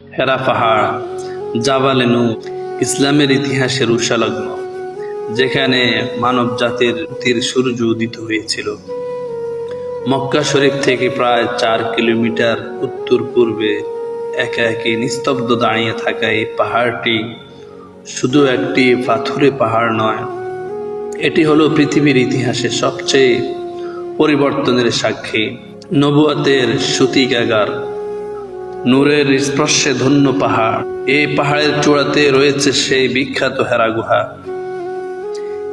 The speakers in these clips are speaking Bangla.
হেরা পাহাড়, জাবালে নূর ইসলামের ইতিহাসের উষালগ্ন, যেখানে মানব জাতির সূর্য উদিত হয়েছিল। মক্কা শরীফ থেকে প্রায় 4 কিলোমিটার উত্তর পূর্বে একে নিস্তব্ধ দাঁড়িয়ে থাকা এই পাহাড়টি শুধু একটি পাথুরে পাহাড় নয়, এটি হলো পৃথিবীর ইতিহাসে সবচেয়ে পরিবর্তনের সাক্ষী, নবুয়তের সূতিকাগার, নূরের স্পর্শে ধন্য পাহাড়। এই পাহাড়ের চূড়াতে রয়েছে সেই বিখ্যাত হেরা গুহা।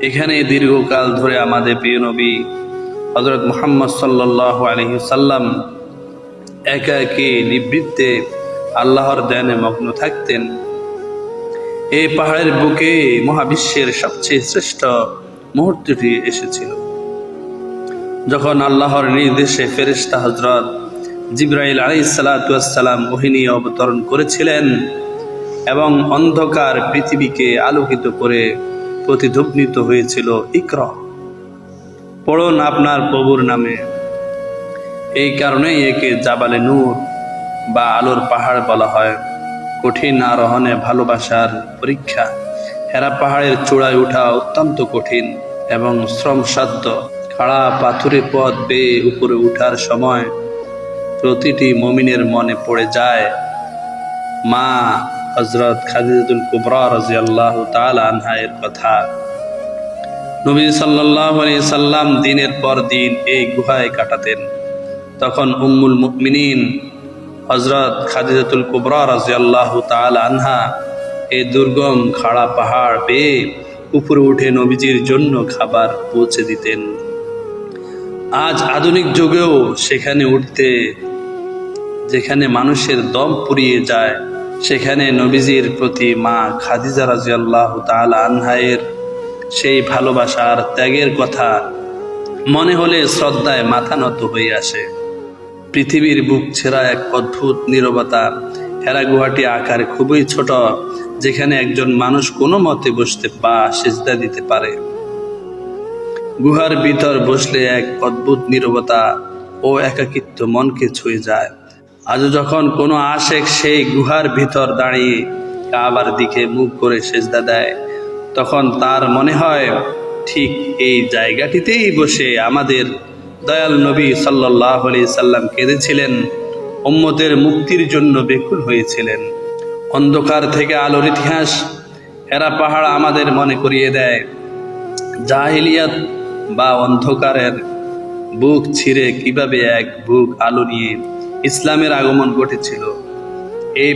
এখানে দীর্ঘকাল ধরে আমাদের প্রিয় নবী হযরত মুহাম্মদ সাল্লাল্লাহু আলাইহি সাল্লাম একাকী নিবৃত্তে আল্লাহর ধ্যানে মগ্ন থাকতেন। এই পাহাড়ের বুকে মহাবিশ্বের সবচেয়ে শ্রেষ্ঠ মুহূর্তটি এসেছিল, যখন আল্লাহর নির্দেশে ফেরেশতা হযরত জিবরাইল আলাইহিস সালাতু ওয়াস সালাম ওহী নিয়ে অবতরণ করেছিলেন এবং অন্ধকার পৃথিবীকে আলোকিত করে প্রতিধ্বনিত হয়েছিল, ইকরা, পড়ুন আপনার প্রভুর নামে। এই কারণেই একে জাবালে নূর বা আলোর পাহাড় বলা হয়। কঠিন আরোহণে ভালোবাসার পরীক্ষা। হেরা পাহাড়ের চূড়ায় ওঠা অত্যন্ত কঠিন এবং শ্রমসাধ্য। খাড়া পাথুরে পথ বেয়ে উপরে ওঠার সময় প্রতিটি মুমিনের মনে পড়ে যায় মা হযরত খাদিজাতুল কুবরা রাদিয়াল্লাহু তাআলা আনহা এর কথা। নবী সাল্লাল্লাহু আলাইহি সাল্লাম দিনের পর দিন এই গুহায় কাটাতেন। তখন উম্মুল মুমিনিন হযরত খাদিজাতুল কুবরা রাদিয়াল্লাহু তাআলা আনহা এই দুর্গম খাড়া পাহাড় বেয়ে উপরে উঠে নবীজির জন্য খাবার পৌঁছে দিতেন। আজ আধুনিক যুগেও সেখানে উঠতে যেখানে মানুষের দম ফুরিয়ে যায়, সেখানে নবীজির প্রতি মা খাদিজা রাদিয়াল্লাহু তাআলা আনহায়ের সেই ভালোবাসার ত্যাগের কথা মনে হলে শ্রদ্ধায় মাথা নত হয়ে আসে। পৃথিবীর বুক ছেঁড়া এক অদ্ভুত নীরবতা। হেরা গুহাটি আকারে খুবই ছোট, যেখানে একজন মানুষ কোনো মতে বসতে বা সিজদা দিতে পারে। গুহার ভিতর বসলে এক অদ্ভুত নীরবতা ও একাকিত্ব মনকে ছুঁয়ে যায়। আজও যখন কোনো আশেক সেই গুহার ভিতর দাঁড়িয়ে কাবার দিকে মুখ করে সিজদা দেয়, তখন তার মনে হয় ঠিক এই জায়গাটিতেই বসে আমাদের দয়াল নবী সাল্লাল্লাহু আলাইহি সাল্লাম কেঁদেছিলেন, উম্মতের মুক্তির জন্য ব্যাকুল হয়েছিলেন। অন্ধকার থেকে আলোর ইতিহাস। হেরা পাহাড় আমাদের মনে করিয়ে দেয় জাহিলিয়াত বা অন্ধকারের বুক ছিঁড়ে কিভাবে এক বুক আলো নিয়ে ইসলামের আগমন ঘটেছিল। এই